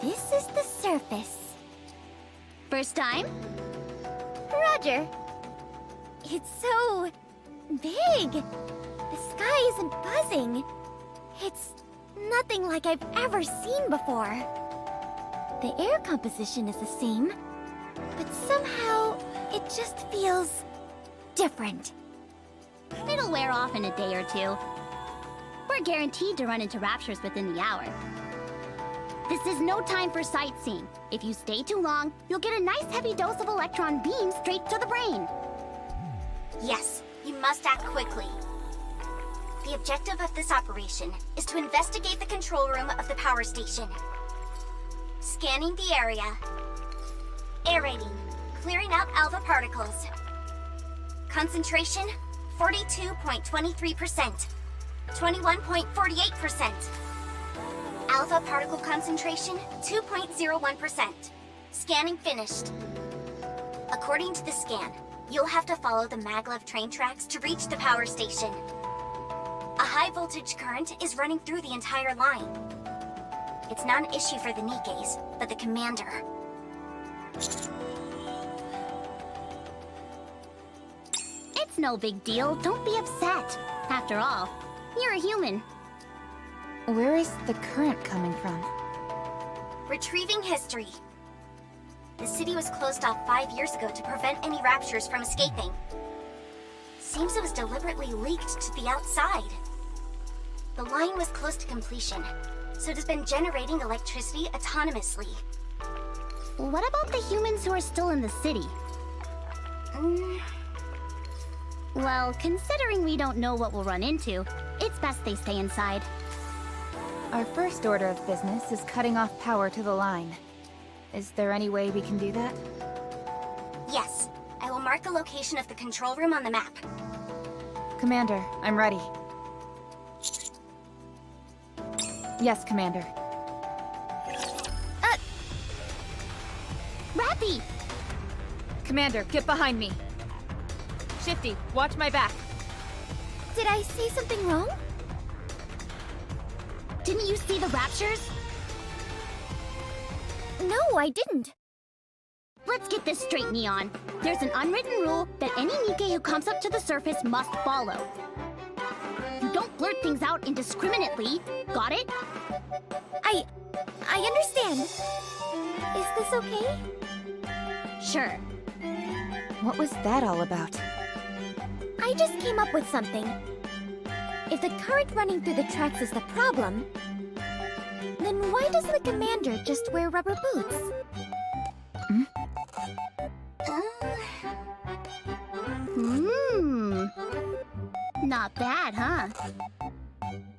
This is the surface. First time? Roger. It's so big. The sky isn't buzzing. It's nothing like I've ever seen before. The air composition is the same, but somehow it just feels different. It'll wear off in a day or two. We're guaranteed to run into raptures within the hour. This is no time for sightseeing. If you stay too long, you'll get a nice heavy dose of electron beams straight to the brain. Yes, you must act quickly. The objective of this operation is to investigate the control room of the power station. Scanning the area. Aerating, clearing out alpha particles. Concentration, 42.23%. 21.48%. Alpha particle concentration, 2.01%. Scanning finished. According to the scan, you'll have to follow the maglev train tracks to reach the power station. A high voltage current is running through the entire line. It's not an issue for the Nikkes, but the commander. It's no big deal. Don't be upset. After all, you're a human. Where is the current coming from? Retrieving history. The city was closed off 5 years ago to prevent any raptures from escaping. Seems it was deliberately leaked to the outside. The line was close to completion, so it has been generating electricity autonomously. What about the humans who are still in the city? Well, considering we don't know what we'll run into, it's best they stay inside. Our first order of business is cutting off power to the line. Is there any way we can do that? Yes, I will mark the location of the control room on the map. Commander, I'm ready. Yes, Commander. Rappy! Commander, get behind me. Shifty, watch my back. Did I say something wrong? Didn't you see the raptures? No, I didn't. Let's get this straight, Neon. There's an unwritten rule that any Nikke who comes up to the surface must follow. You don't blurt things out indiscriminately. Got it? I understand. Is this okay? Sure. What was that all about? I just came up with something. If the current running through the tracks is the problem, then why doesn't the commander just wear rubber boots? Not bad, huh?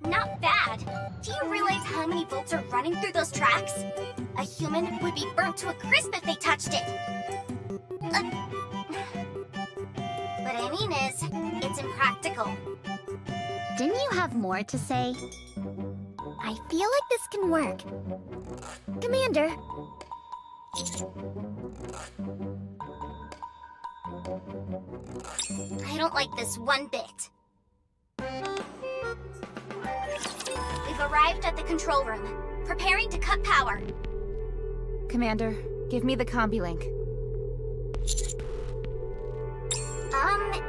Not bad. Do you realize how many volts are running through those tracks? A human would be burnt to a crisp if they touched it. What I mean is, it's impractical. Didn't you have more to say? I feel like this can work. Commander. I don't like this one bit. We've arrived at the control room, preparing to cut power. Commander, give me the combi link.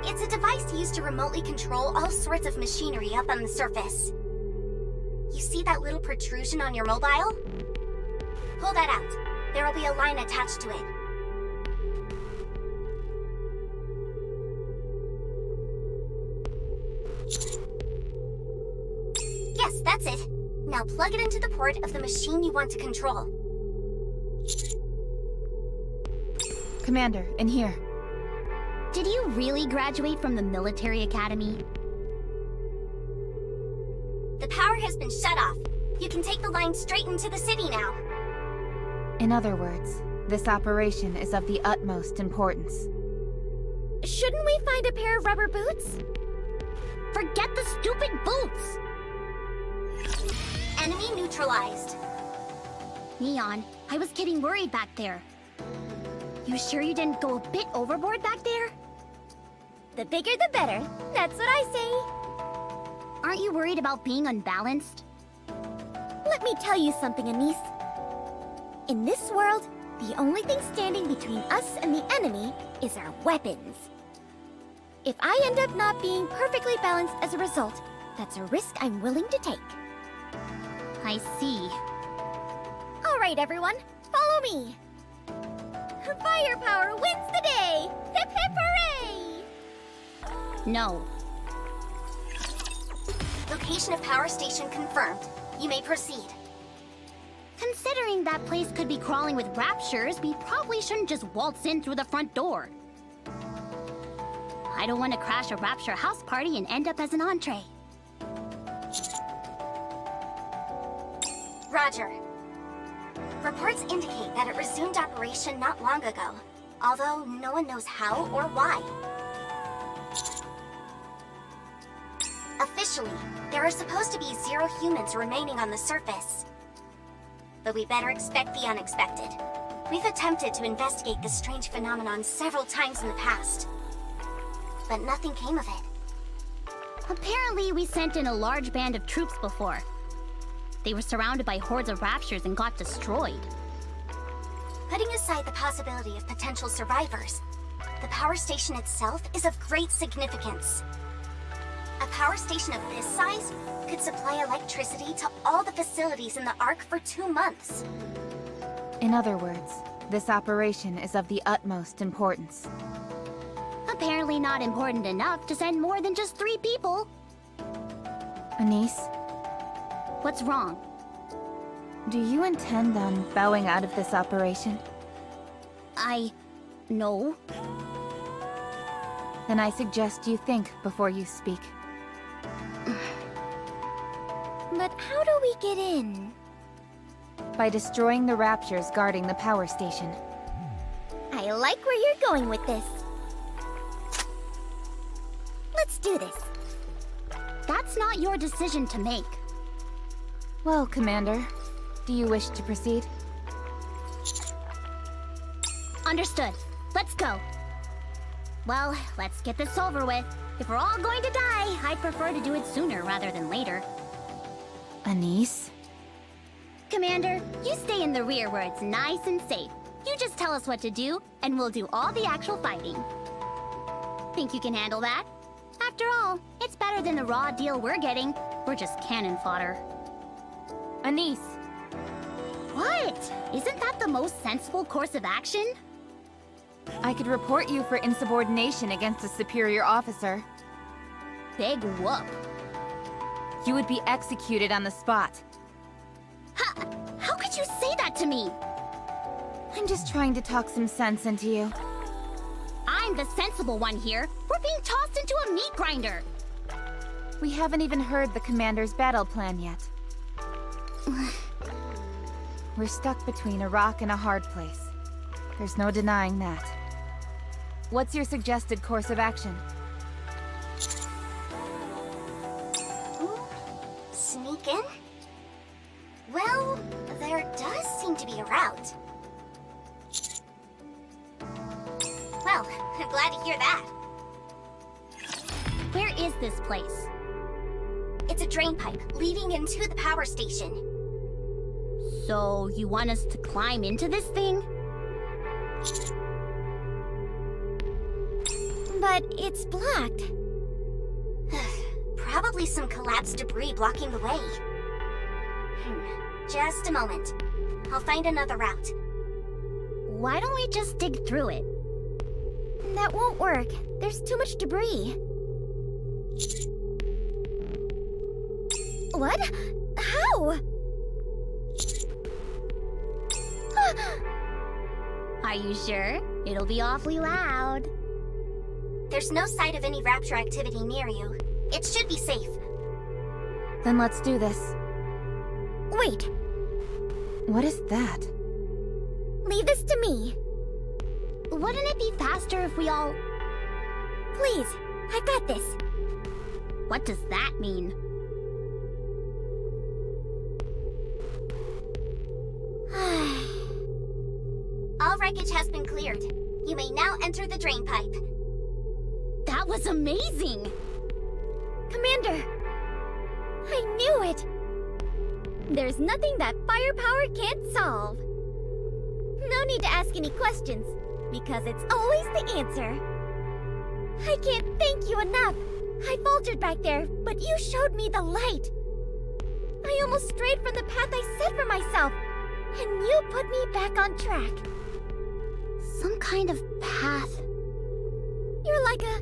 It's a device used to remotely control all sorts of machinery up on the surface. You see that little protrusion on your mobile? Pull that out. There will be a line attached to it. Yes, that's it. Now plug it into the port of the machine you want to control. Commander, in here. Did you really graduate from the military academy? The power has been shut off. You can take the line straight into the city now. In other words, this operation is of the utmost importance. Shouldn't we find a pair of rubber boots? Forget the stupid boots! Enemy neutralized. Neon, I was getting worried back there. You sure you didn't go a bit overboard back there? The bigger the better. That's what I say. Aren't you worried about being unbalanced? Let me tell you something, Anise. In this world, the only thing standing between us and the enemy is our weapons. If I end up not being perfectly balanced as a result, that's a risk I'm willing to take. I see. All right, everyone, follow me. Firepower wins the day! Hip hip hooray! No. Location of power station confirmed. You may proceed. Considering that place could be crawling with raptures, we probably shouldn't just waltz in through the front door. I don't want to crash a rapture house party and end up as an entree. Roger. Reports indicate that it resumed operation not long ago, although no one knows how or why. Officially, there are supposed to be 0 humans remaining on the surface. But we better expect the unexpected. We've attempted to investigate this strange phenomenon several times in the past, but nothing came of it. Apparently, we sent in a large band of troops before. They were surrounded by hordes of raptures and got destroyed. Putting aside the possibility of potential survivors, the power station itself is of great significance. A power station of this size could supply electricity to all the facilities in the Ark for 2 months. In other words, this operation is of the utmost importance. Apparently not important enough to send more than just 3 people. Anise, What's wrong? do you intend on bowing out of this operation? No. Then I suggest you think before you speak. But how do we get in? By destroying the raptures guarding the power station. I like where you're going with this. Let's do this. That's not your decision to make. Well, Commander, do you wish to proceed? Understood. Let's go. Well, let's get this over with. If we're all going to die, I'd prefer to do it sooner rather than later. Anise? Commander, you stay in the rear where it's nice and safe. You just tell us what to do, and we'll do all the actual fighting. Think you can handle that? After all, it's better than the raw deal we're getting. We're just cannon fodder. Anise! What? Isn't that the most sensible course of action? I could report you for insubordination against a superior officer. Big whoop. You would be executed on the spot. How could you say that to me? I'm just trying to talk some sense into you. I'm the sensible one here. We're being tossed into a meat grinder. We haven't even heard the Commander's battle plan yet. We're stuck between a rock and a hard place. There's no denying that. What's your suggested course of action? Sneak in? Well, there does seem to be a route. Well, I'm glad to hear that. Where is this place? It's a drain pipe leading into the power station. So, you want us to climb into this thing? But it's blocked. Probably some collapsed debris blocking the way. Just a moment. I'll find another route. Why don't we just dig through it? That won't work. There's too much debris. What? How? Are you sure? It'll be awfully loud. There's no sight of any rapture activity near you. It should be safe. Then let's do this. Wait, What is that? leave this to me. Wouldn't it be faster if we all... Please, I've got this. What does that mean? All wreckage has been cleared. You may now enter the drain pipe. That was amazing! Commander! I knew it! There's nothing that firepower can't solve. No need to ask any questions, because it's always the answer. I can't thank you enough. I faltered back there, but you showed me the light. I almost strayed from the path I set for myself, and you put me back on track. Some kind of path. You're like a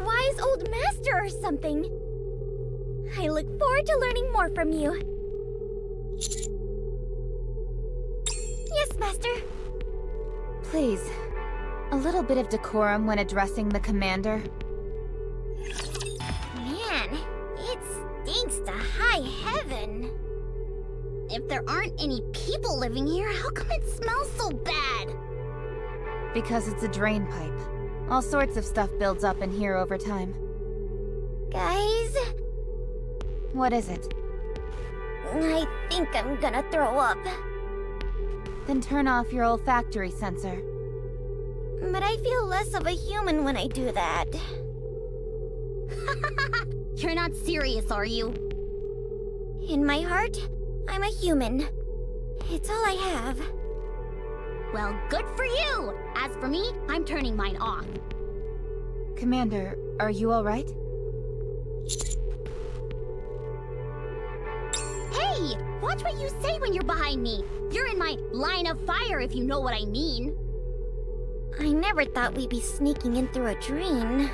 wise old master or something. I look forward to learning more from you. Yes, Master. Please, a little bit of decorum when addressing the commander. Man, it stinks to high heaven. If there aren't any people living here, how come it smells so bad? Because it's a drain pipe. All sorts of stuff builds up in here over time. Guys, What is it? I think I'm gonna throw up. Then turn off your olfactory sensor. But I feel less of a human when I do that. You're not serious, are you? In my heart, I'm a human. It's all I have. Well, good for you! As for me, I'm turning mine off. Commander, are you alright? Hey! Watch what you say when you're behind me! You're in my line of fire, if you know what I mean. I never thought we'd be sneaking in through a drain.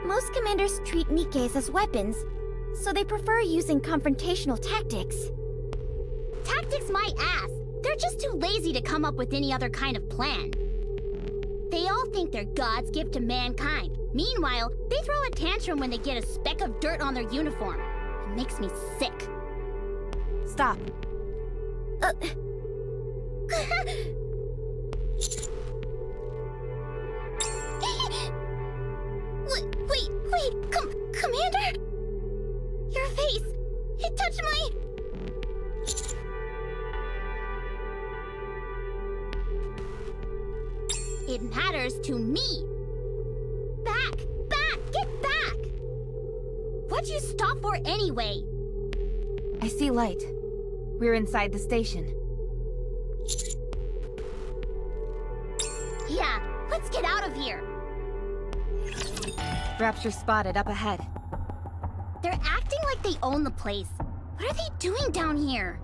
Most commanders treat Nikkes as weapons, so they prefer using confrontational tactics. Tactics my ass! They're just too lazy to come up with any other kind of plan. They all think they're God's gift to mankind. Meanwhile, they throw a tantrum when they get a speck of dirt on their uniform. It makes me sick. Stop. Wait, Commander? Your face, it touched my... It matters to me. Back, get back! What'd you stop for anyway? I see light. We're inside the station. Yeah, let's get out of here. Rapture spotted up ahead. They're acting like they own the place. What are they doing down here?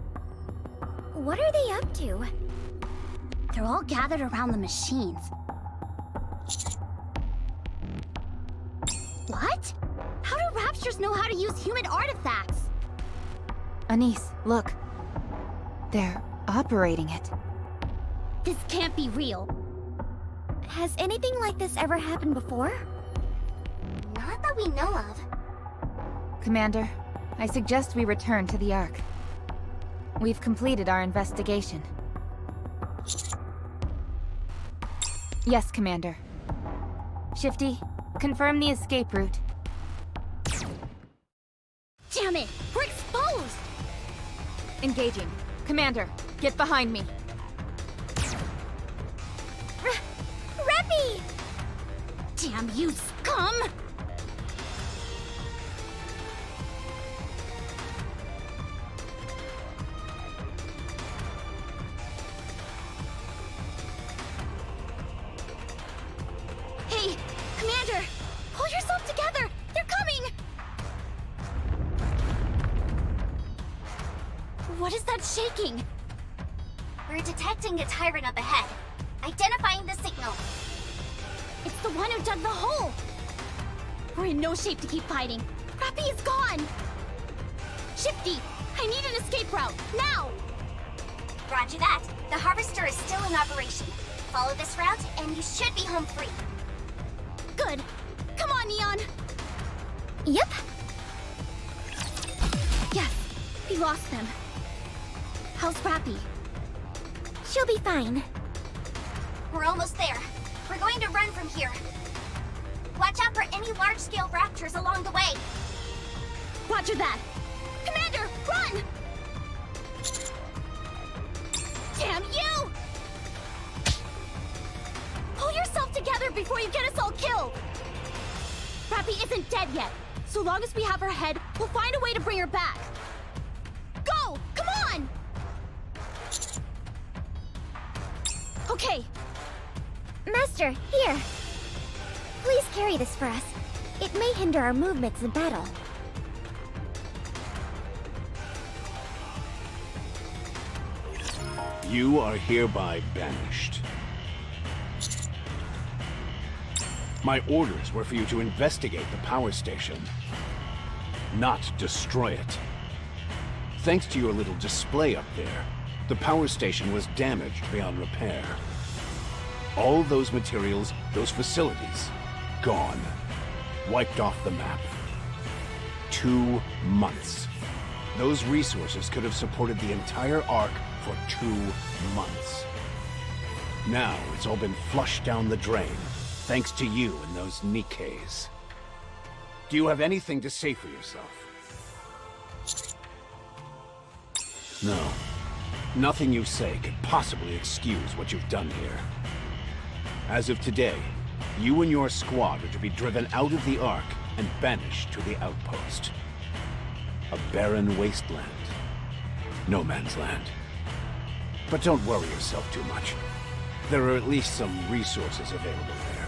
What are they up to? They're all gathered around the machines. What? How do Raptures know how to use human artifacts? Anise, look. They're operating it. This can't be real. Has anything like this ever happened before? Not that we know of. Commander, I suggest we return to the Ark. We've completed our investigation. Yes, Commander. Shifty, confirm the escape route. Damn it! We're exposed! Engaging. Commander, get behind me. Reppy! Damn you, scum! Hey, Commander! Pull yourself together! They're coming! What is that shaking? We're detecting a tyrant up ahead. Identifying the signal. It's the one who dug the hole! We're in no shape to keep fighting. Rappy is gone! Shifty, I need an escape route, now! Roger that. The harvester is still in operation. Follow this route, and you should be home free. Good. Come on, Neon! Yep. Yes, we lost them. How's Rappy? She'll be fine. We're almost there. We're going to run from here. Watch out for any large-scale raptors along the way. Roger that! Commander, run! Damn you! Pull yourself together before you get us all killed! Rappy isn't dead yet. So long as we have her head, we'll find a way to bring her back. Go! Come on! Okay. Master, here. Please carry this for us. It may hinder our movements in battle. You are hereby banished. My orders were for you to investigate the power station, not destroy it. Thanks to your little display up there, the power station was damaged beyond repair. All those materials, those facilities, gone. Wiped off the map. 2 months. Those resources could have supported the entire Ark for 2 months. Now it's all been flushed down the drain, thanks to you and those Nikkes. Do you have anything to say for yourself? No. Nothing you say could possibly excuse what you've done here. As of today, you and your squad are to be driven out of the Ark and banished to the Outpost. A barren wasteland. No man's land. But don't worry yourself too much. There are at least some resources available there.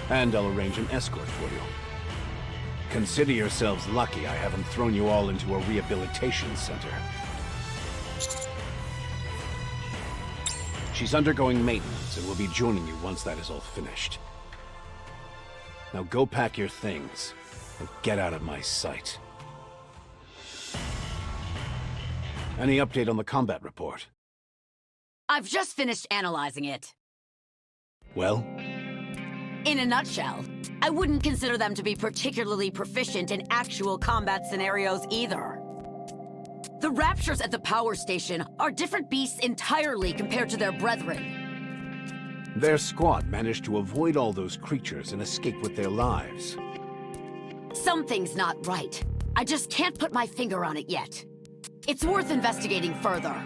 And I'll arrange an escort for you. Consider yourselves lucky I haven't thrown you all into a rehabilitation center. She's undergoing maintenance and will be joining you once that is all finished. Now go pack your things and get out of my sight. Any update on the combat report? I've just finished analyzing it. Well? In a nutshell, I wouldn't consider them to be particularly proficient in actual combat scenarios either. The Raptures at the power station are different beasts entirely compared to their brethren. Their squad managed to avoid all those creatures and escape with their lives. Something's not right. I just can't put my finger on it yet. It's worth investigating further.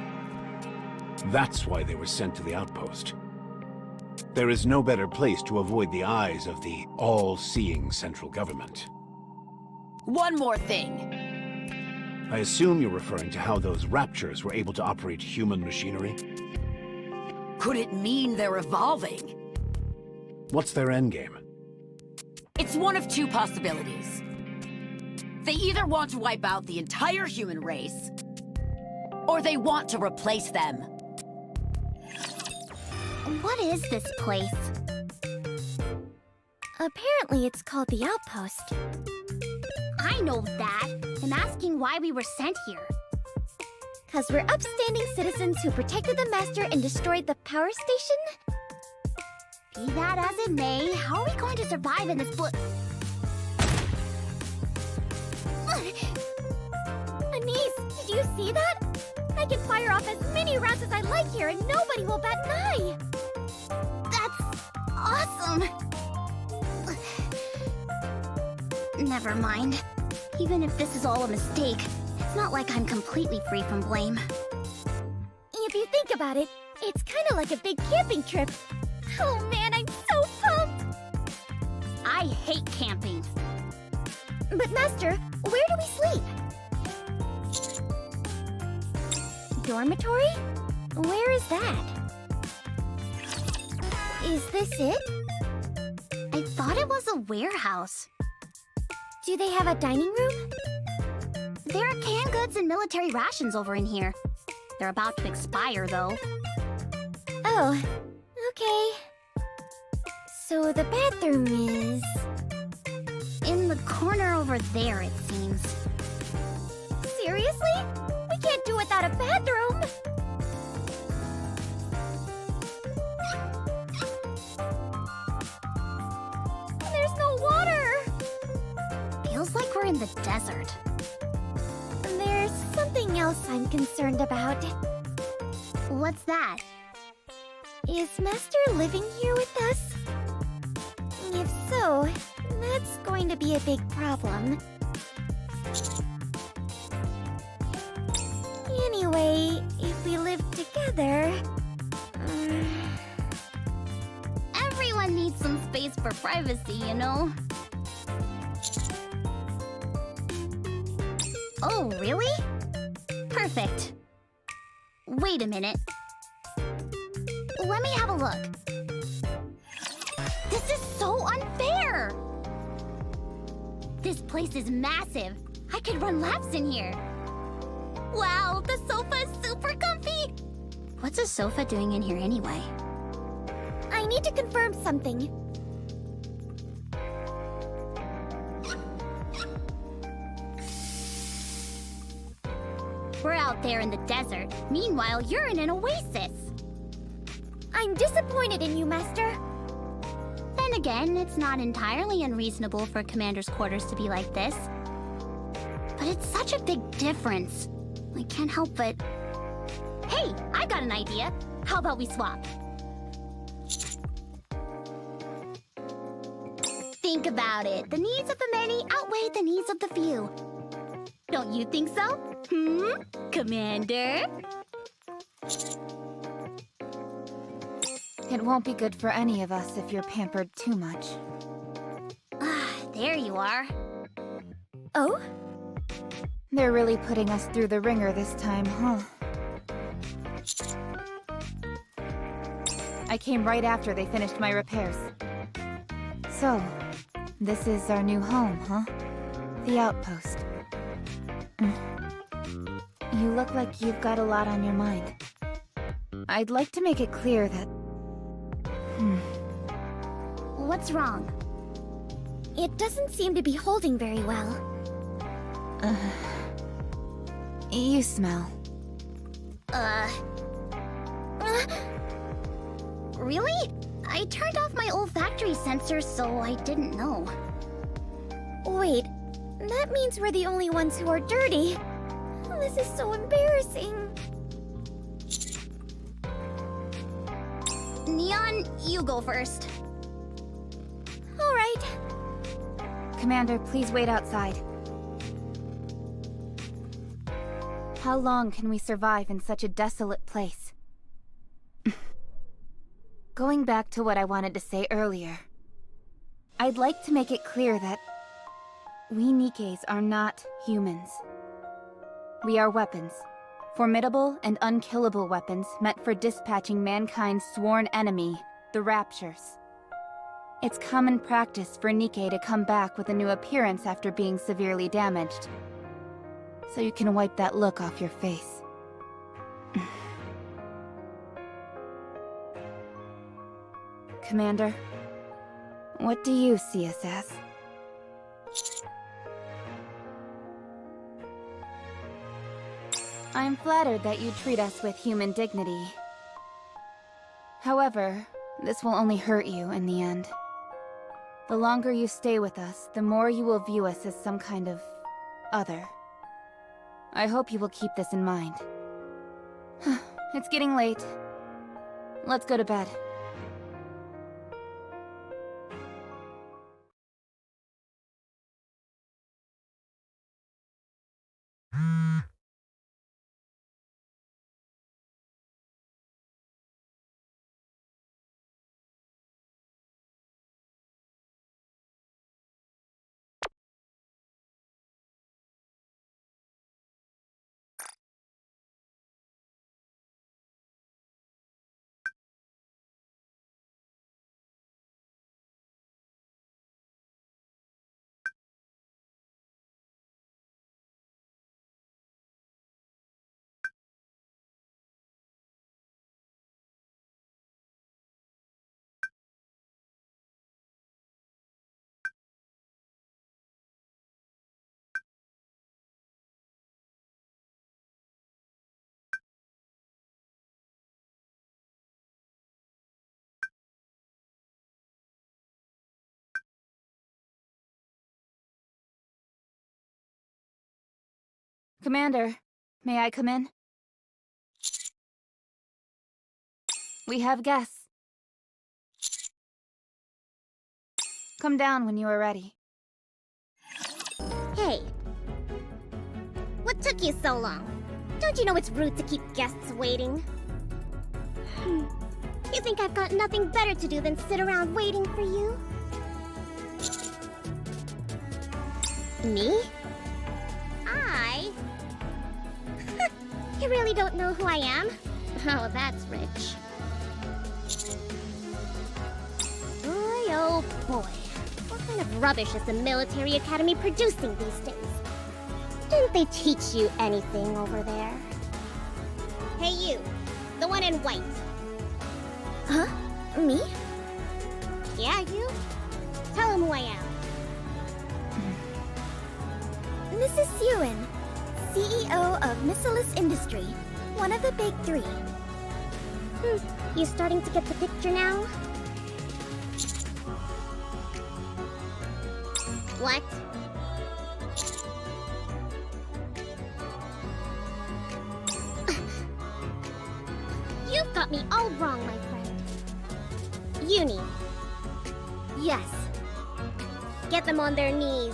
That's why they were sent to the Outpost. There is no better place to avoid the eyes of the all-seeing central government. One more thing. I assume you're referring to how those Raptures were able to operate human machinery? Could it mean they're evolving? What's their endgame? It's one of 2 possibilities. They either want to wipe out the entire human race, or they want to replace them. What is this place? Apparently it's called the Outpost. I know that. I'm asking why we were sent here. 'Cause we're upstanding citizens who protected the Master and destroyed the power station? Be that as it may, how are we going to survive in this Anise, did you see that? I can fire off as many rounds as I like here and nobody will bat an eye! That's awesome! Never mind. Even if this is all a mistake, it's not like I'm completely free from blame. If you think about it, it's kind of like a big camping trip. Oh man, I'm so pumped! I hate camping. But Master, where do we sleep? Dormitory? Where is that? Is this it? I thought it was a warehouse. Do they have a dining room? There are canned goods and military rations over in here. They're about to expire, though. Oh, okay. So the bathroom is... in the corner over there, it seems. Seriously? We can't do without a bathroom! There's no water! Feels like we're in the desert. There's something else I'm concerned about. What's that? Is Master living here with us? If so, that's going to be a big problem. Anyway, if we live together... Everyone needs some space for privacy, you know? Oh, really? Perfect. Wait a minute. Let me have a look. This is so unfair! This place is massive. I could run laps in here. Wow, the sofa is super comfy! What's a sofa doing in here anyway? I need to confirm something. We're out there in the desert. Meanwhile, you're in an oasis. I'm disappointed in you, Master. Then again, it's not entirely unreasonable for Commander's quarters to be like this. But it's such a big difference. I can't help but... Hey, I got an idea. How about we swap? Think about it. The needs of the many outweigh the needs of the few. Don't you think so? Commander? It won't be good for any of us if you're pampered too much. There you are. Oh? They're really putting us through the ringer this time, huh? I came right after they finished my repairs. So, this is our new home, huh? The Outpost. You look like you've got a lot on your mind. I'd like to make it clear that... What's wrong? It doesn't seem to be holding very well. You smell. Really? I turned off my olfactory sensor, so I didn't know. Wait, that means we're the only ones who are dirty. This is so embarrassing. Neon, you go first. All right. Commander, please wait outside. How long can we survive in such a desolate place? Going back to what I wanted to say earlier, I'd like to make it clear that we Nikkes are not humans. We are weapons. Formidable and unkillable weapons meant for dispatching mankind's sworn enemy, the Raptures. It's common practice for Nikke to come back with a new appearance after being severely damaged. So you can wipe that look off your face. Commander, what do you see us as? I'm flattered that you treat us with human dignity. However, this will only hurt you in the end. The longer you stay with us, the more you will view us as some kind of other. I hope you will keep this in mind. It's getting late. Let's go to bed. Commander, may I come in? We have guests. Come down when you are ready. Hey. What took you so long? Don't you know it's rude to keep guests waiting? You think I've got nothing better to do than sit around waiting for you? Me? You really don't know who I am? Oh, that's rich. Boy, oh boy. What kind of rubbish is the military academy producing these days? Didn't they teach you anything over there? Hey you, the one in white. Huh? Me? Yeah, you? Tell him who I am. This is Siren, CEO of Missilus Industry, one of the big three. You starting to get the picture now? What? You've got me all wrong, my friend. Uni. Yes. Get them on their knees.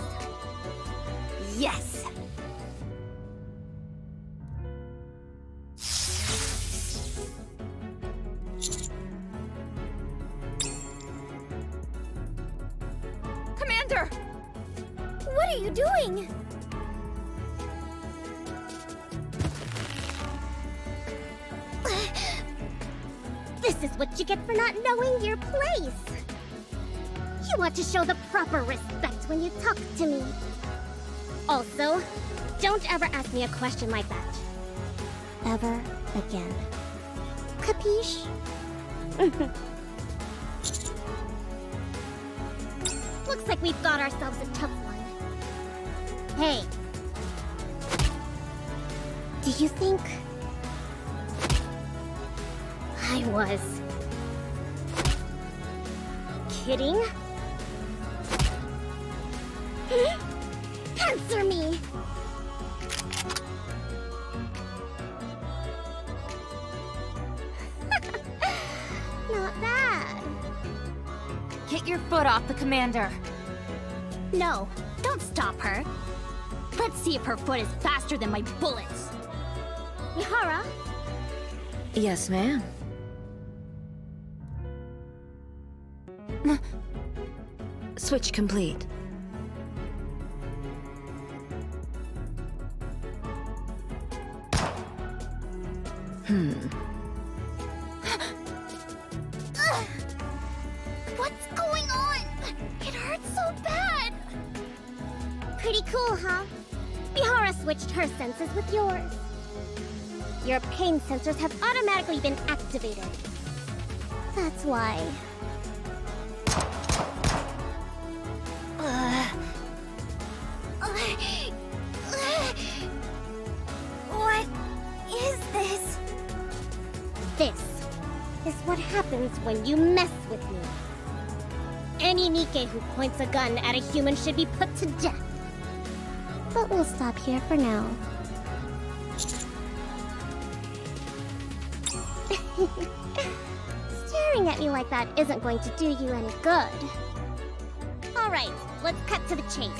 Yes! Commander! What are you doing? This is what you get for not knowing your place. You ought to show the proper respect when you talk to me. Also, don't ever ask me a question like that. Ever again. Capiche? Looks like we've got ourselves a tough one. Hey. Do you think I was kidding? Answer me! Not bad. Get your foot off the commander. No, don't stop her. Let's see if her foot is faster than my bullets. Mihara, Yes, ma'am. Switch complete. what's going on? It hurts so bad. Pretty cool, huh? Mihara switched her senses with yours. Your pain sensors have automatically been activated. That's why. What is this? This is what happens when you mess with me. Any Nikke who points a gun at a human should be put to death. But we'll stop here for now. Staring at me like that isn't going to do you any good. Alright, let's cut to the chase.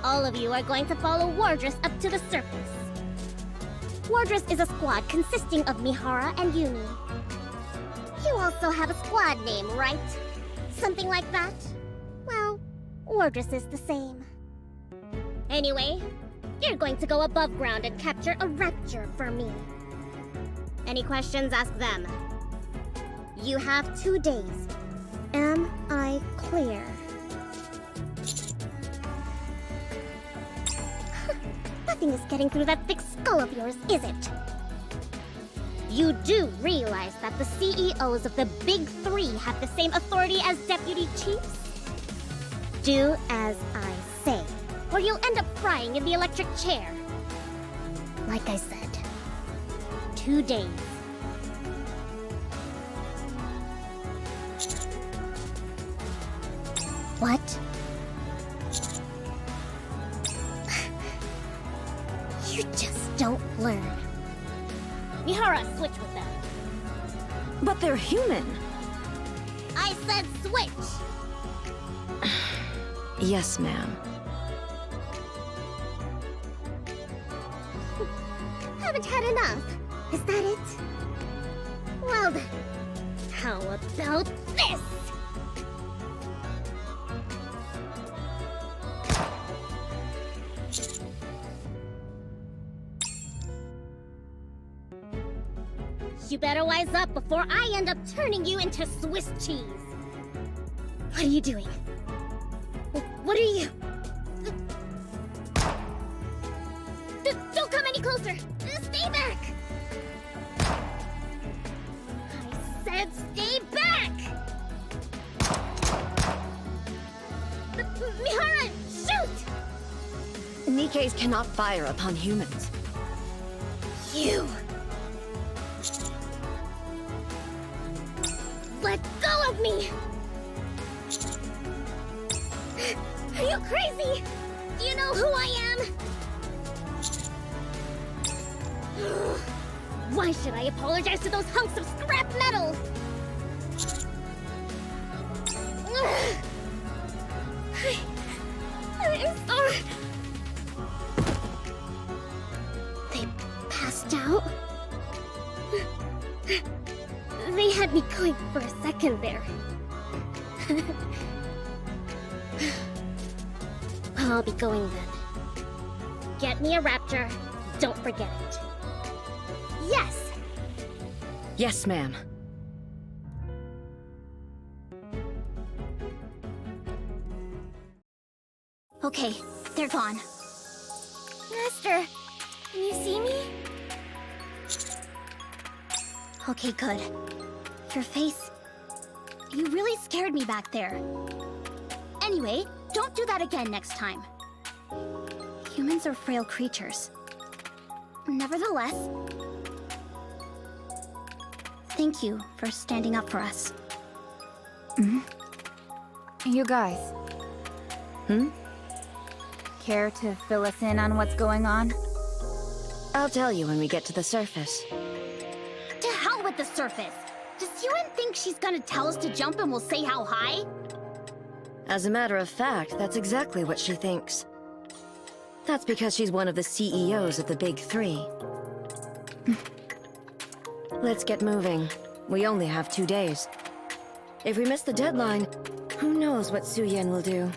All of you are going to follow Wardress up to the surface. Wardress is a squad consisting of Mihara and Yumi. You also have a squad name, right? Something like that? Well, Wardress is the same. Anyway, you're going to go above ground and capture a rapture for me. Any questions, ask them. You have 2 days. Am I clear? Nothing is getting through that thick skull of yours, is it? You do realize that the CEOs of the Big Three have the same authority as deputy chiefs? Do as I say, or you'll end up frying in the electric chair. Like I said, 2 days. What? You just don't learn. Mihara, switch with them. But they're human. I said switch! Yes, ma'am. Haven't had enough. Is that it? Well then, how about this? You better wise up before I end up turning you into Swiss cheese. What are you doing? What are you? Don't come any closer! Stay back! I said stay back! Mihara, shoot! Nikke's cannot fire upon humans. You! Let go of me! Are you crazy? Do you know who I am? Why should I apologize to those hunks of scrap metal? I'm sorry. They passed out? They had me going for a second there. I'll be going then. Get me a raptor. Don't forget it. Yes! Yes, ma'am. Okay, they're gone. Master, can you see me? Okay, good. Your face... You really scared me back there. Anyway, don't do that again next time. Humans are frail creatures. Nevertheless... Thank you for standing up for us. You guys, Hmm? care to fill us in on what's going on? I'll tell you when we get to the surface. To hell with the surface! Does Yuen think she's gonna tell us to jump and we'll say how high? As a matter of fact, that's exactly what she thinks. That's because she's one of the CEOs of the Big Three. Let's get moving. We only have 2 days. If we miss the deadline, who knows what Suyen will do.